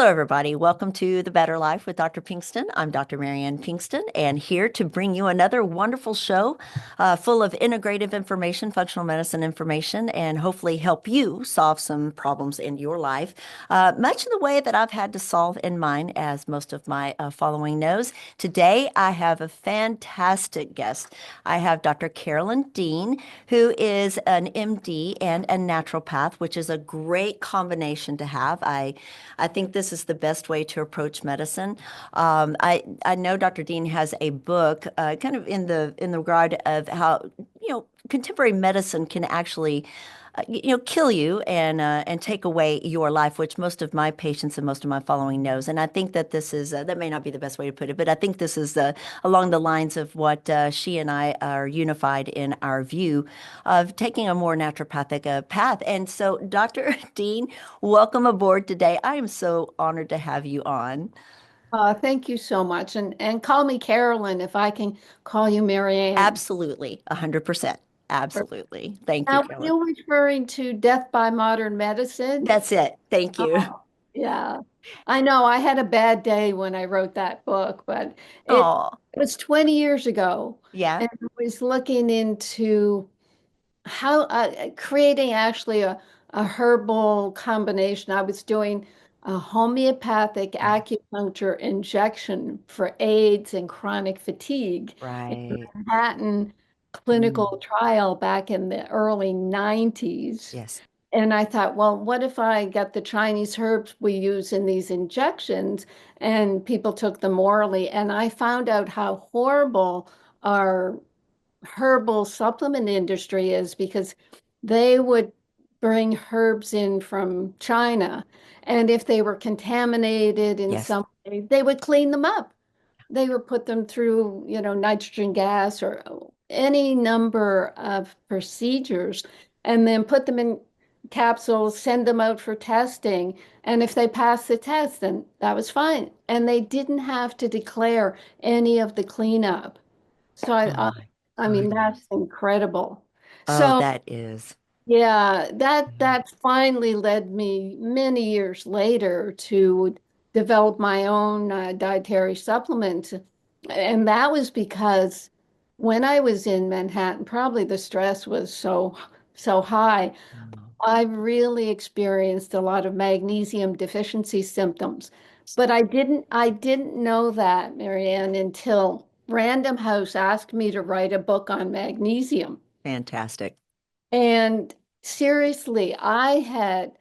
Hello, everybody. Welcome to The Better Life with Dr. Pinkston. I'm Dr. Marianne Pinkston, and here to bring you another wonderful show full of integrative information, functional medicine information, and hopefully help you solve some problems in your life, much in the way that I've had to solve in mine, as most of my following knows. Today, I have a fantastic guest. I have Dr. Carolyn Dean, who is an MD and a naturopath, which is a great combination to have. I think this is the best way to approach medicine. I know Dr. Dean has a book, kind of in the regard of how contemporary medicine can actually kill you and take away your life, which most of my patients and most of my following knows. And I think that this is that may not be the best way to put it, but I think this is along the lines of what she and I are unified in our view of taking a more naturopathic path. And so, Dr. Dean, welcome aboard today. I am so honored to have you on. Thank you so much. And call me Carolyn if I can call you Marianne. Absolutely, 100%. Absolutely. Thank you, Now, were Carolyn. you referring to Death by Modern Medicine? That's it. Thank you. Oh, yeah. I know I had a bad day when I wrote that book, but it Oh, was 20 years ago. yeah. And I was looking into how creating actually a herbal combination. I was doing a homeopathic acupuncture injection for AIDS and chronic fatigue in Right. Manhattan clinical Mm, trial back in the early 90s. yes. And I thought, well, what if I got the Chinese herbs we use in these injections and people took them orally? And I found out how horrible our herbal supplement industry is because they would bring herbs in from China. And if they were contaminated in Yes. some way, they would clean them up. They would put them through, nitrogen gas or any number of procedures and then put them in capsules, send them out for testing. And if they passed the test, then that was fine. And they didn't have to declare any of the cleanup. So Oh my I mean, that's goodness. incredible. Oh, So that is. yeah, Mhm. that finally led me many years later to develop my own dietary supplement. And that was because when I was in Manhattan, probably the stress was so high. Oh, I really experienced a lot of magnesium deficiency symptoms. But I didn't know that, Marianne, until Random House asked me to write a book on magnesium. fantastic. And seriously, I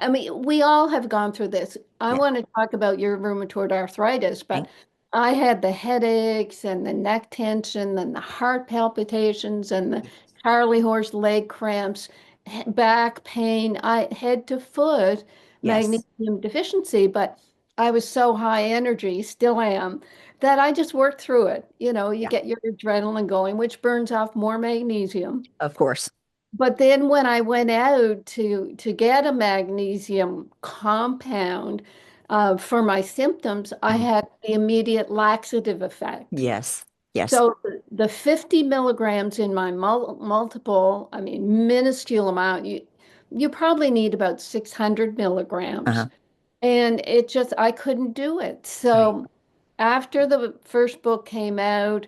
mean, we all have gone through this. I Yeah. want to talk about your rheumatoid arthritis, but Thank I had the headaches and the neck tension and the heart palpitations and the you. Charlie horse leg cramps, back pain, I head to foot Yes. magnesium deficiency, but I was so high energy, still am, that I just worked through it. You Yeah. get your adrenaline going, which burns off more magnesium. Of course. But then when I went out to get a magnesium compound for my symptoms, I Mhm. had the immediate laxative effect. Yes. Yes. So the 50 milligrams in my multiple, I mean, minuscule amount, you probably need about 600 milligrams. Uh-huh. And I couldn't do it. Right. So after the first book came out,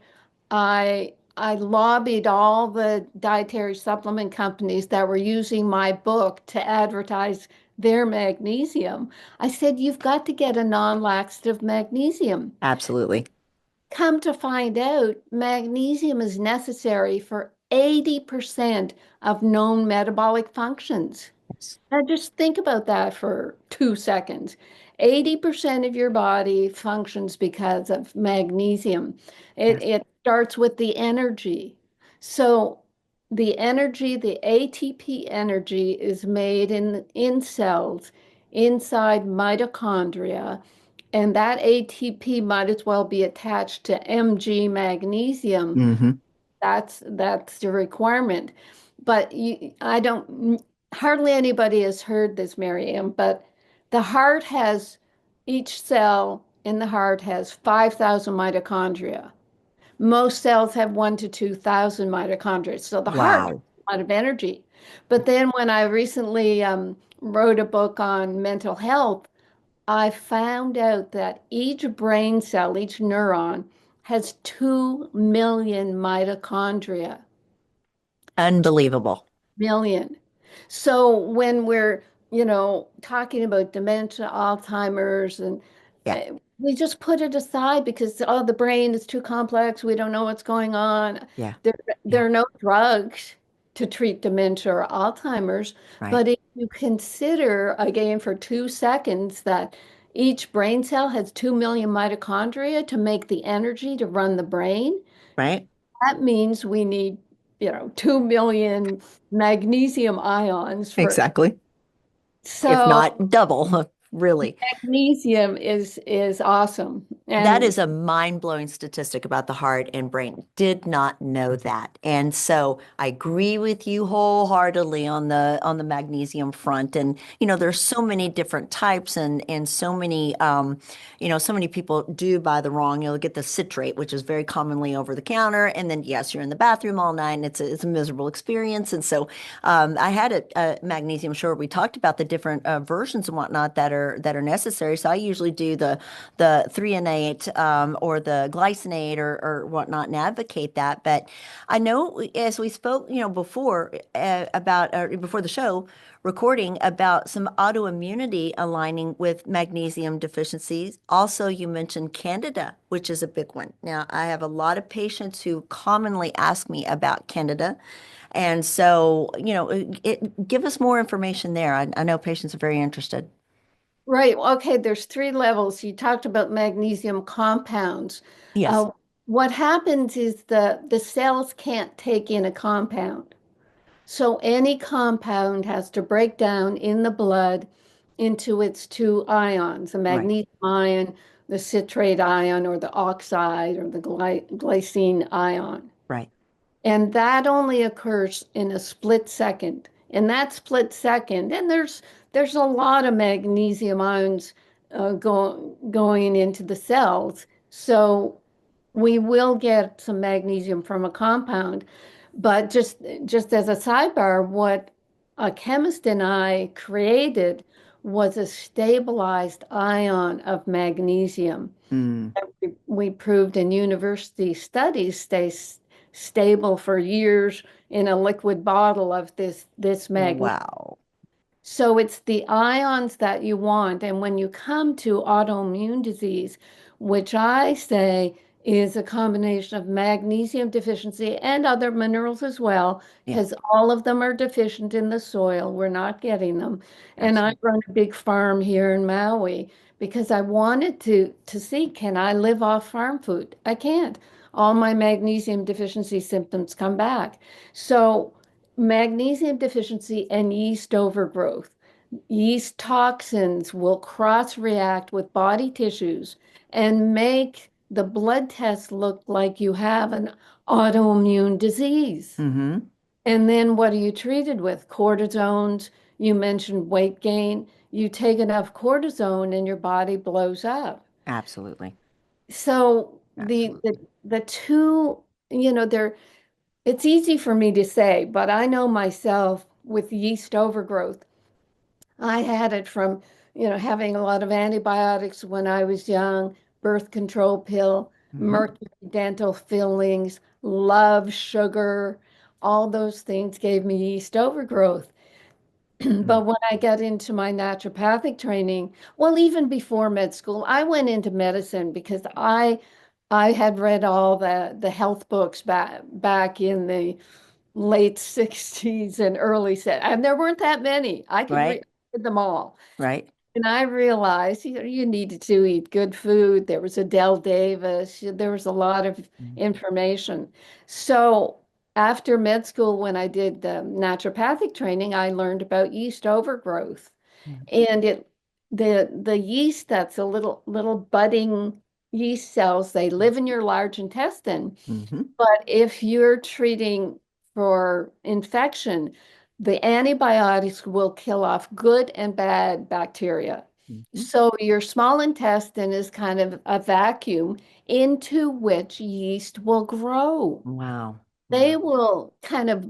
I lobbied all the dietary supplement companies that were using my book to advertise their magnesium. I said, you've got to get a non-laxative magnesium. Absolutely. Come to find out, magnesium is necessary for 80% of known metabolic functions. Yes. Now just think about that for 2 seconds. 80% of your body functions because of magnesium. It, Yes. it starts with the energy. So the energy, the ATP energy is made in cells inside mitochondria. And that ATP might as well be attached to Mg magnesium. Hmm. That's the requirement. But I don't, hardly anybody has heard this, Miriam, but the heart has, each cell in the heart has 5,000 mitochondria. Most cells have 1 to 2,000 mitochondria. So the heart has Wow. a lot of energy. But then when I recently wrote a book on mental health, I found out that each brain cell, each neuron, has 2 million mitochondria. Unbelievable. Million. So when we're, talking about dementia, Alzheimer's, and Yeah. we just put it aside because, oh, the brain is too complex. We don't know what's going on. Yeah. There, Yeah. there are no drugs to treat dementia or Alzheimer's. Right. But if you consider, again, for 2 seconds that each brain cell has 2 million mitochondria to make the energy to run the brain, Right. that means we need, 2 million magnesium ions for, Exactly. If so not double, really. magnesium is awesome. That And is a mind-blowing statistic about the heart and brain. Did not know that. And so I agree with you wholeheartedly on the magnesium front. And there's so many different types and so many so many people do buy the wrong, get the citrate, which is very commonly over the counter. And then yes, you're in the bathroom all night and it's a miserable experience. And so I had a magnesium show where we talked about the different versions and whatnot that are necessary. So I usually do the threonate or the glycinate or whatnot and advocate that. But I know as we spoke, before about before the show recording about some autoimmunity aligning with magnesium deficiencies. Also, you mentioned Candida, which is a big one. Now, I have a lot of patients who commonly ask me about Candida. And so, give us more information there. I know patients are very interested. right, okay, there's 3 levels. You talked about magnesium compounds. Yes. Uh, what happens is the cells can't take in a compound. So any compound has to break down in the blood into its two ions, the Right. magnesium ion, the citrate ion, or the oxide, or the glycine ion. Right. And that only occurs in a split second. In that split second, and there's a lot of magnesium ions going into the cells. So we will get some magnesium from a compound. But just as a sidebar, what a chemist and I created was a stabilized ion of magnesium. Mm. We proved in university studies stays stable for years in a liquid bottle of this magnesium. Wow. So it's the ions that you want. And when you come to autoimmune disease, which I say is a combination of magnesium deficiency and other minerals as well, Yeah, because all of them are deficient in the soil. We're not getting them. And I absolutely. run a big farm here in Maui because I wanted to see, can I live off farm food? I can't. All my magnesium deficiency symptoms come back. So magnesium deficiency and yeast overgrowth. Yeast toxins will cross-react with body tissues and make the blood test look like you have an autoimmune disease. Mm-hmm. And then what are you treated with? Cortisones. You mentioned weight gain. You take enough cortisone and your body blows up. Absolutely. So the the, Absolutely. the two, they're it's easy for me to say, but I know myself with yeast overgrowth. I had it from, having a lot of antibiotics when I was young, birth control pill, Mm-hmm. mercury dental fillings, love sugar, all those things gave me yeast overgrowth. Mm. But when I got into my naturopathic training, well, even before med school, I went into medicine because I had read all the health books back in the late 60s and early set. And there weren't that many. I could Right. read them all. Right. And I realized, you needed to eat good food. There was Adele Davis. There was a lot of Mm. information. So after med school, when I did the naturopathic training, I learned about yeast overgrowth. Yeah. And the yeast that's a little budding yeast cells, they live in your large intestine. Mm-hmm. But if you're treating for infection, the antibiotics will kill off good and bad bacteria. Mm-hmm. So your small intestine is kind of a vacuum into which yeast will grow. Wow. They Wow. will kind of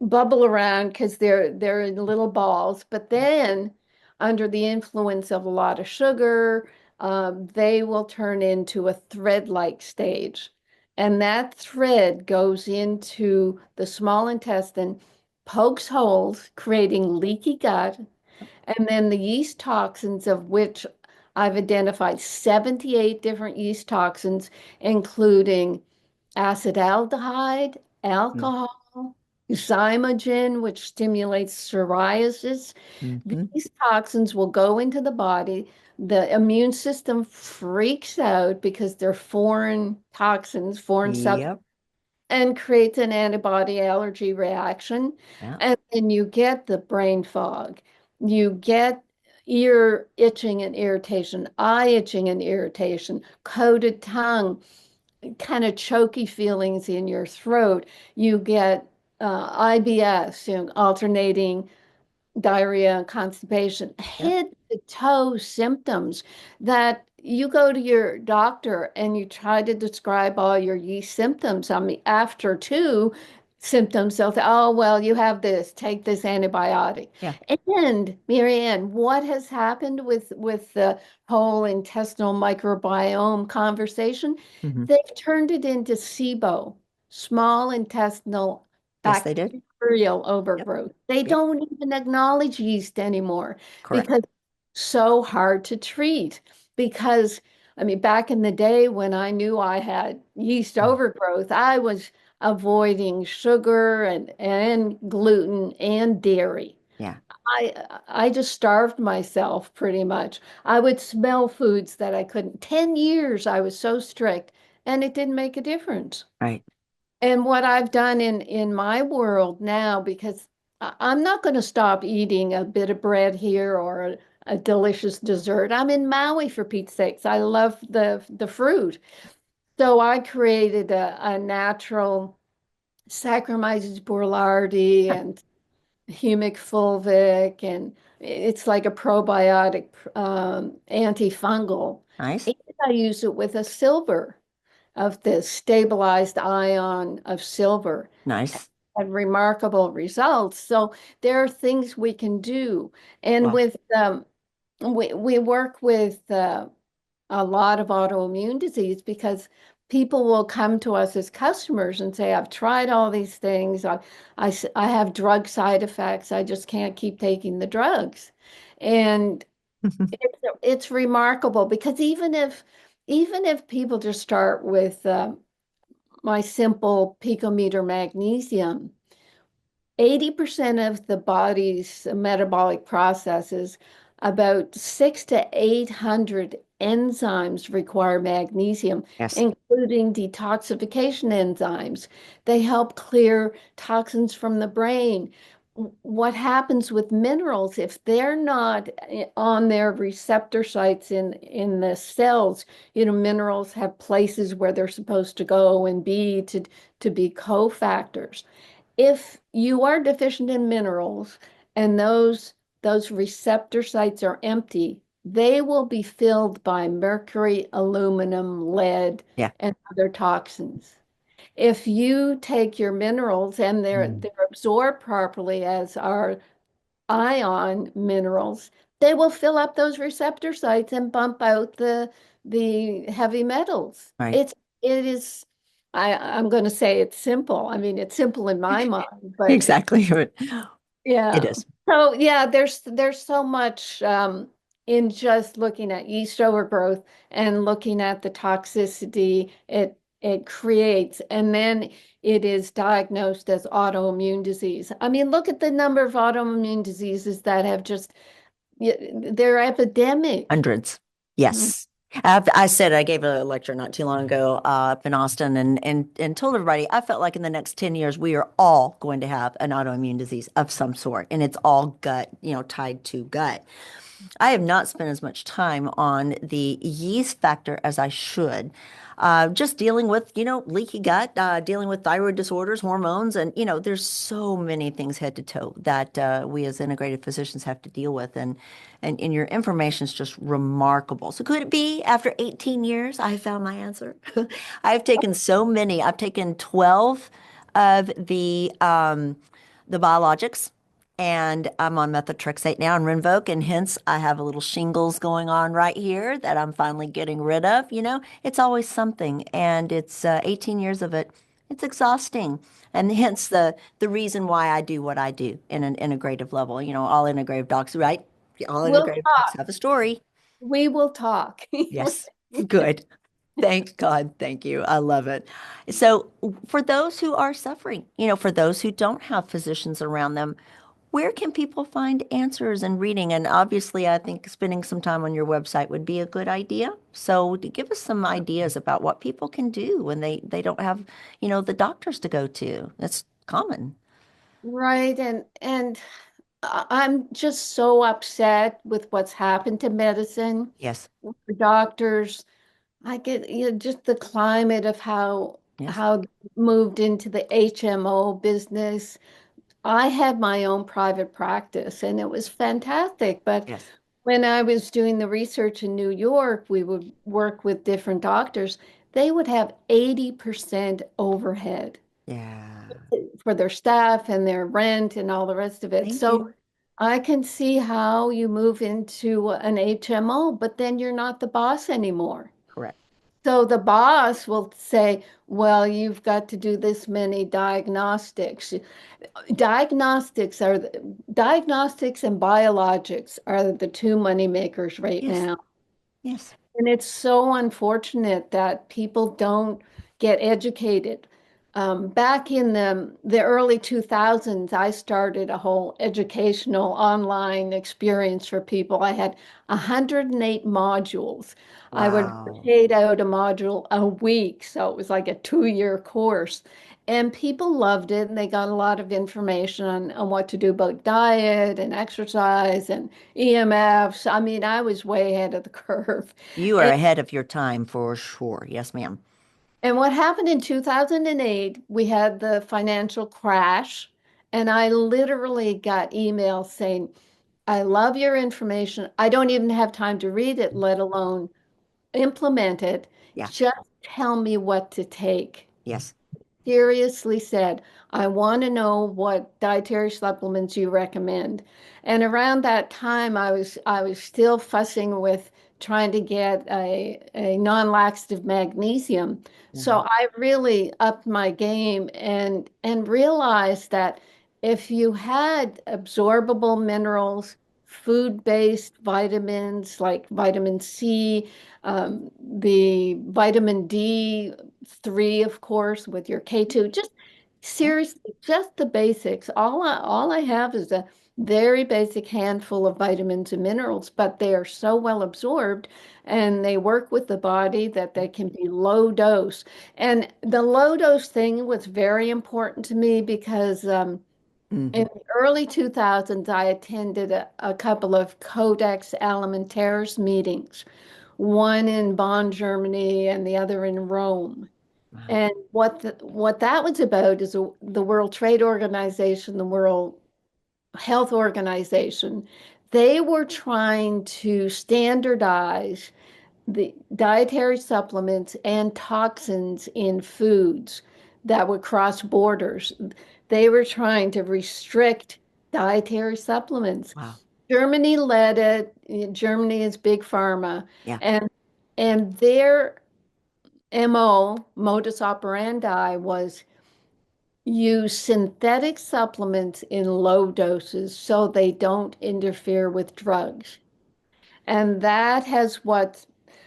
bubble around because they're in little balls, but then under the influence of a lot of sugar, they will turn into a thread-like stage. And that thread goes into the small intestine, pokes holes, creating leaky gut. And then the yeast toxins, of which I've identified 78 different yeast toxins, including acetaldehyde, alcohol, zymogen, which stimulates psoriasis. Mm-hmm. These toxins will go into the body. The immune system freaks out because they're foreign toxins, foreign substances, Yep. and creates an antibody allergy reaction. Yeah. And then you get the brain fog. You get ear itching and irritation, eye itching and irritation, coated tongue, kind of choky feelings in your throat. You get IBS, alternating diarrhea and constipation, Yep. head to toe symptoms that you go to your doctor and you try to describe all your yeast symptoms. I mean, after two symptoms, they'll say, oh, well, you have this, take this antibiotic. Yeah. And Marianne, what has happened with the whole intestinal microbiome conversation? Mm-hmm. They've turned it into SIBO, small intestinal Yes, they did. bacterial Yep. overgrowth. They Yep. don't even acknowledge yeast anymore Correct. because it's so hard to treat. Because, I mean, back in the day when I knew I had yeast Mm. overgrowth, I was avoiding sugar and gluten and dairy. Yeah. I just starved myself pretty much. I would smell foods that I couldn't. 10 years I was so strict, and it didn't make a difference. Right. And what I've done in my world now, because I'm not going to stop eating a bit of bread here or a delicious dessert. I'm in Maui for Pete's sakes. I love the fruit. So I created a natural Saccharomyces boulardii Sure. and humic fulvic, and it's like a probiotic antifungal. Nice. And I use it with a silver of this stabilized ion of silver Nice. and remarkable results. So there are things we can do. And Well, with we work with a lot of autoimmune disease because people will come to us as customers and say, I've tried all these things. I have drug side effects. I just can't keep taking the drugs. And it's remarkable because even if people just start with my simple picometer magnesium, 80% of the body's metabolic processes, about 6 to 800 enzymes require magnesium, yes. including detoxification enzymes. They help clear toxins from the brain. What happens with minerals if they're not on their receptor sites in the cells? Minerals have places where they're supposed to go and be to be cofactors. If you are deficient in minerals and those receptor sites are empty, they will be filled by mercury, aluminum, lead, Yeah. and other toxins. If you take your minerals and they're Mm. they're absorbed properly as are ion minerals, they will fill up those receptor sites and bump out the heavy metals. Right. It is I'm going to say it's simple. I mean, it's simple in my mind, but Exactly. It yeah. is. So yeah, there's so much in just looking at yeast overgrowth and looking at the toxicity it creates, and then it is diagnosed as autoimmune disease. I mean, look at the number of autoimmune diseases that have just they're epidemic. Hundreds. Mm. Yes. I said I gave a lecture not too long ago up in Austin and told everybody I felt like in the next 10 years we are all going to have an autoimmune disease of some sort, and it's all gut, tied to gut. I have not spent as much time on the yeast factor as I should. Just dealing with, leaky gut, dealing with thyroid disorders, hormones, and, there's so many things head to toe that we as integrative physicians have to deal with. And your information is just remarkable. So could it be after 18 years, I found my answer? I've taken so many. I've taken 12 of the biologics and I'm on methotrexate now and Rinvoq, and hence I have a little shingles going on right here that I'm finally getting rid of. It's always something, and it's 18 years of it. It's exhausting, and hence the reason why I do what I do in an integrative level. All integrative docs, right? All We'll integrative docs talk. have a story. We will talk. Yes, good. Thank God. Thank you. I love it. So, for those who are suffering, for those who don't have physicians around them, where can people find answers and reading? And obviously, I think spending some time on your website would be a good idea. So, to give us some ideas about what people can do when they don't have, the doctors to go to. That's common. Right. And I'm just so upset with what's happened to medicine, Yes. for doctors. I get, just the climate of Yes. how they moved into the HMO business. I had my own private practice and it was fantastic. But Yes. when I was doing the research in New York, we would work with different doctors. They would have 80% overhead Yeah. for their staff and their rent and all the rest of it. Thank you. So I can see how you move into an HMO, but then you're not the boss anymore. Correct. So the boss will say, well, you've got to do this many diagnostics. Diagnostics and biologics are the two money makers right Yes. now. Yes. And it's so unfortunate that people don't get educated. Back in the early 2000s, I started a whole educational online experience for people. I had 108 modules. I would Wow. rotate out a module a week, so it was like a 2-year course. And people loved it, and they got a lot of information on what to do about diet and exercise and EMFs. I mean, I was way ahead of the curve. You are And, ahead of your time for sure. Yes, ma'am. and what happened in 2008, we had the financial crash, and I literally got emails saying, I love your information. I don't even have time to read it, let alone implement it. Yeah. Just tell me what to take. Yes. Seriously said, I want to know what dietary supplements you recommend. And around that time, I was still fussing with trying to get a non-laxative magnesium. So Mhm. I really upped my game and realized that if you had absorbable minerals, food-based vitamins like vitamin C, the vitamin D3, of course, with your K2. Just Yeah. seriously, just the basics. All I have is a very basic handful of vitamins and minerals, but they are so well absorbed and they work with the body that they can be low dose. And the low dose thing was very important to me because in Hmm. the early 2000s, I attended a couple of Codex Alimentarius meetings, one in Bonn, Germany, and the other in Rome. Wow. And what that was about is the World Trade Organization, the World Health Organization. They were trying to standardize the dietary supplements and toxins in foods that would cross borders. They were trying to restrict dietary supplements. Wow. Germany led it. Germany is big pharma, Yeah. and their modus operandi, was use synthetic supplements in low doses so they don't interfere with drugs. And that has what,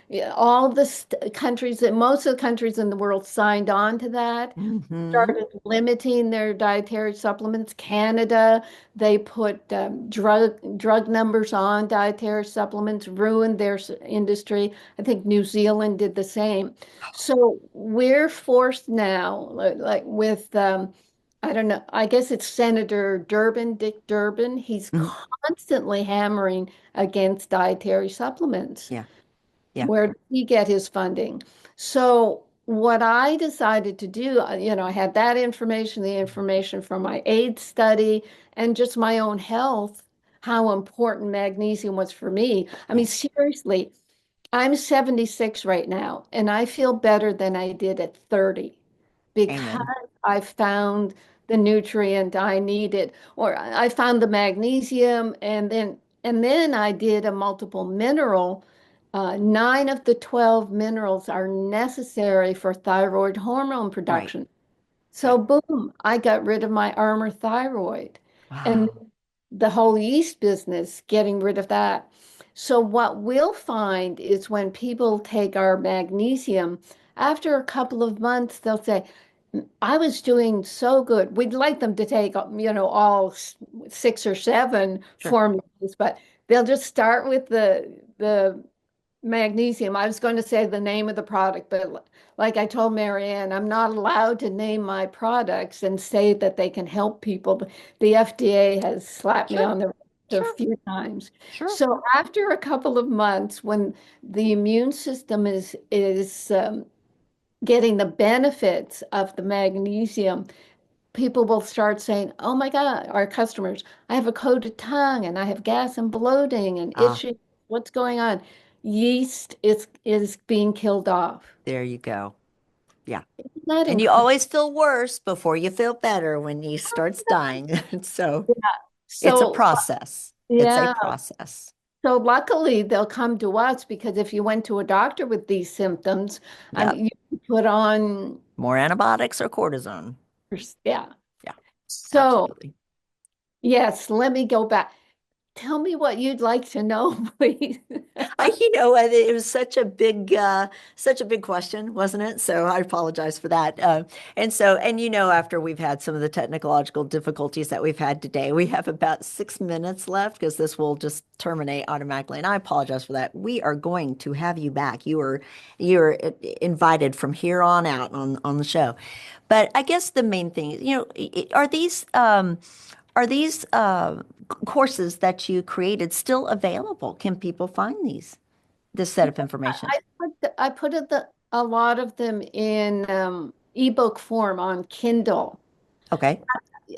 yeah, all the countries, most of the countries in the world signed on to that, Hmm. started limiting their dietary supplements. Canada, they put drug numbers on dietary supplements, ruined their industry. I think New Zealand did the same. So we're forced now, like with I don't know, I guess it's Senator Durbin, Dick Durbin. He's Hmm. constantly hammering against dietary supplements. Yeah. Yeah. Where did he get his funding? So what I decided to do, I had that information, the information from my AIDS study, and just my own health, how important magnesium was for me. I mean, Yeah. seriously, I'm 76 right now, and I feel better than I did at 30 because Amen. I found the nutrient I needed. Or I found the magnesium, and then I did a multiple mineral. 9 of the 12 minerals are necessary for thyroid hormone Right. production. So Right. boom, I got rid of my armor thyroid and Wow. the whole yeast business, getting rid of that. So what we'll find is when people take our magnesium, after a couple of months, they'll say, I was doing so good. We'd like them to take, all 6 or 7 Sure. formulas, but they'll just start with the magnesium. I was going to say the name of the product, but like I told Marianne, I'm not allowed to name my products and say that they can help people. The FDA has slapped me Sure. on the wrist a Sure. few times. Sure. So after a couple of months, when the immune system is getting the benefits of the magnesium, people will start saying, "Oh my God, our customers, I have a coated tongue and I have gas and bloating and Ah, itching. What's going on?" Yeast is being killed off. there you go. Yeah. Isn't that And you incredible? always feel worse before you feel better when yeast starts dying. So it's a So, process. It's a yeah. process. So luckily they'll come to us because if you went to a doctor with these symptoms, I Yep. mean, you put on, More antibiotics or cortisone. yeah. Yeah, So absolutely. yes, let me go back. Tell me what you'd like to know, please. It was such a big question, wasn't it? So I apologize for that. After we've had some of the technological difficulties that we've had today, we have about 6 minutes left because this will just terminate automatically. And I apologize for that. We are going to have you back. You are invited from here on out on the show. But I guess the main thing, are these courses that you created still available? Can people find this set of information? I put a lot of them in ebook form on Kindle. Okay.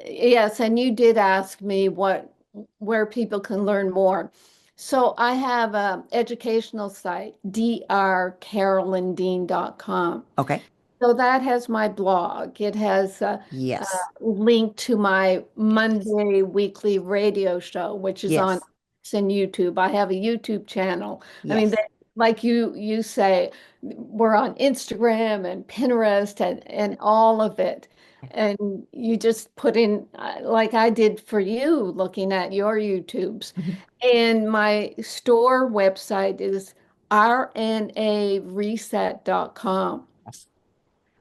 Yes, and you did ask me where people can learn more. So I have a educational site, drcarolyndean.com. Okay. So that has my blog. It has a Yes. link to my Yes. Monday weekly radio show, which is on Yes. YouTube. I have a YouTube channel. I mean, Yes. like you say, we're on Instagram and Pinterest and all of it. And you just put in, like I did for you, looking at your YouTubes. Mhm. And my store website is rnareset.com. Yes.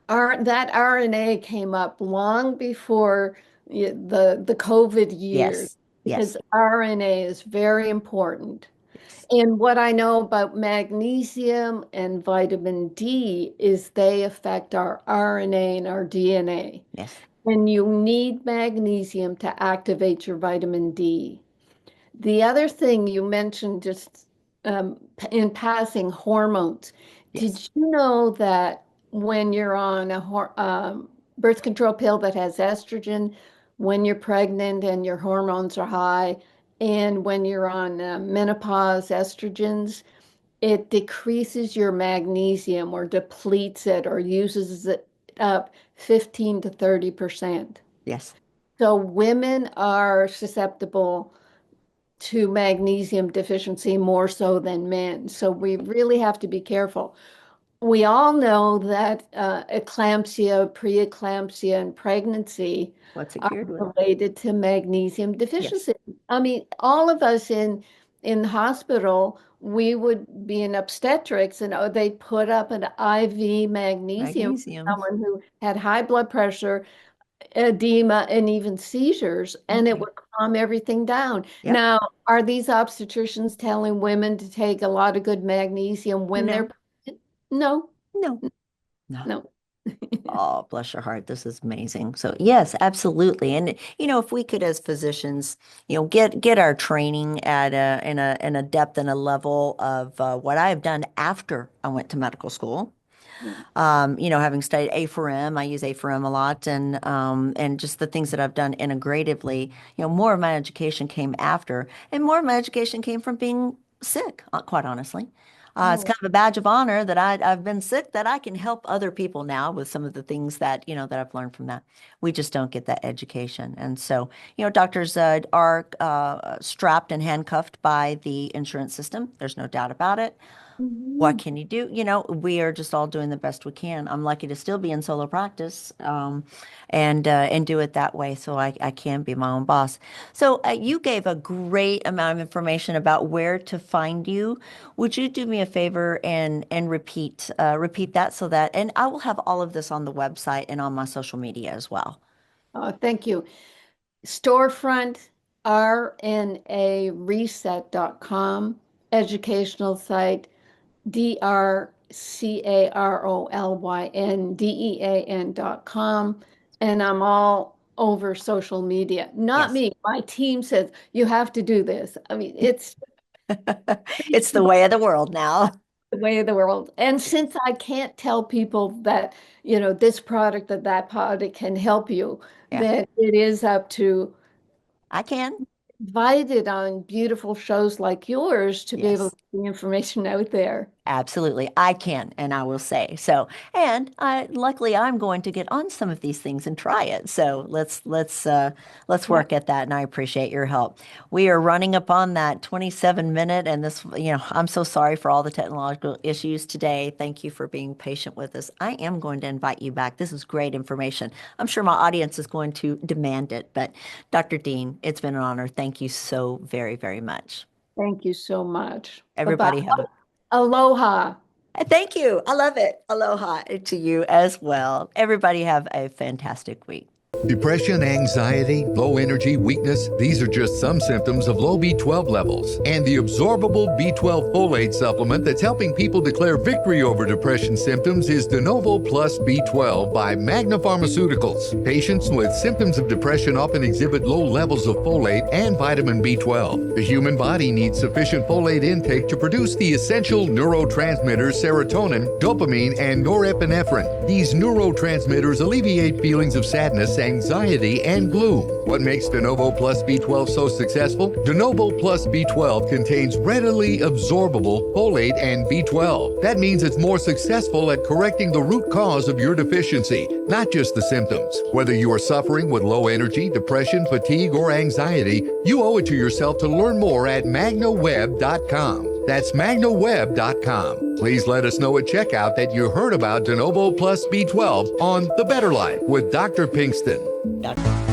That RNA came up long before the COVID years Yes. because Yes. RNA is very important. Yes. And what I know about magnesium and vitamin D is they affect our RNA and our DNA. Yes. And you need magnesium to activate your vitamin D. The other thing you mentioned just in passing, hormones. Did Yes. you know that when you're on a birth control pill that has estrogen, when you're pregnant and your hormones are high, and when you're on menopause estrogens, it decreases your magnesium or depletes it or uses it up 15 to 30%. Yes. So women are susceptible to magnesium deficiency more so than men. So we really have to be careful. We all know that eclampsia, preeclampsia, and pregnancy What's it are cured with? related to magnesium Yes. deficiency. I mean, all of us in hospital, we would be in obstetrics, and they put up an IV magnesium for Magnesium. someone who had high blood pressure, edema, and even seizures, and it Okay. would calm everything down. Yep. Now, are these obstetricians telling women to take a lot of good magnesium when they're No. pregnant? No, No. No. no. Oh, bless your heart. This is amazing. So yes, absolutely. And if we could as physicians, get our training at a depth and a level of what I have done after I went to medical school. Yeah. Having studied A4M, I use A4M a lot, and just the things that I've done integratively, more of my education came after, and more of my education came from being sick, quite honestly. It's kind of a badge of honor that I've been sick, that I can help other people now with some of the things that, that I've learned from that. We just don't get that education. And so, doctors are strapped and handcuffed by the insurance system. There's no doubt about it. What Mhm. can you do? We are just all doing the best we can. I'm lucky to still be in solo practice, and do it that way, so I can be my own boss. So you gave a great amount of information about where to find you. Would you do me a favor and repeat that, so that, and I will have all of this on the website and on my social media as well. Thank you. Storefront, rnareset.com, educational site, DRCAROLYNDEAN.com, and I'm all over social media. Not Yes. me. My team says you have to do this. I mean, it's It's the way of the world now. the way of the world. And since I can't tell people that, this product or that product can help you, Yeah, then it is up to I can. invited on beautiful shows like yours to be able Yes. to get the information out there. Absolutely, I can, and I will say so. And luckily, I'm going to get on some of these things and try it. So let's Yeah. work at that. And I appreciate your help. We are running up on that 27 minute, and this, I'm so sorry for all the technological issues today. Thank you for being patient with us. I am going to invite you back. This is great information. I'm sure my audience is going to demand it. But Dr. Dean, it's been an honor. Thank you so very, very much. Thank you so much. Bye-bye. Everybody have a Aloha. Thank you. I love it. Aloha to you as well. Everybody have a fantastic week. Depression, anxiety, low energy, weakness, these are just some symptoms of low B12 levels. And the absorbable B12 folate supplement that's helping people declare victory over depression symptoms is De Novo Plus B12 by Magna Pharmaceuticals. Patients with symptoms of depression often exhibit low levels of folate and vitamin B12. The human body needs sufficient folate intake to produce the essential neurotransmitters serotonin, dopamine, and norepinephrine. These neurotransmitters alleviate feelings of sadness, anxiety, and gloom. What makes De Novo Plus B12 so successful? De Novo Plus B12 contains readily absorbable folate and B12. That means it's more successful at correcting the root cause of your deficiency, not just the symptoms. Whether you are suffering with low energy, depression, fatigue, or anxiety, you owe it to yourself to learn more at magnaweb.com. That's magnaweb.com. Please let us know at checkout that you heard about De Novo Plus B12 on The Better Life with Dr. Pinkston. Dr.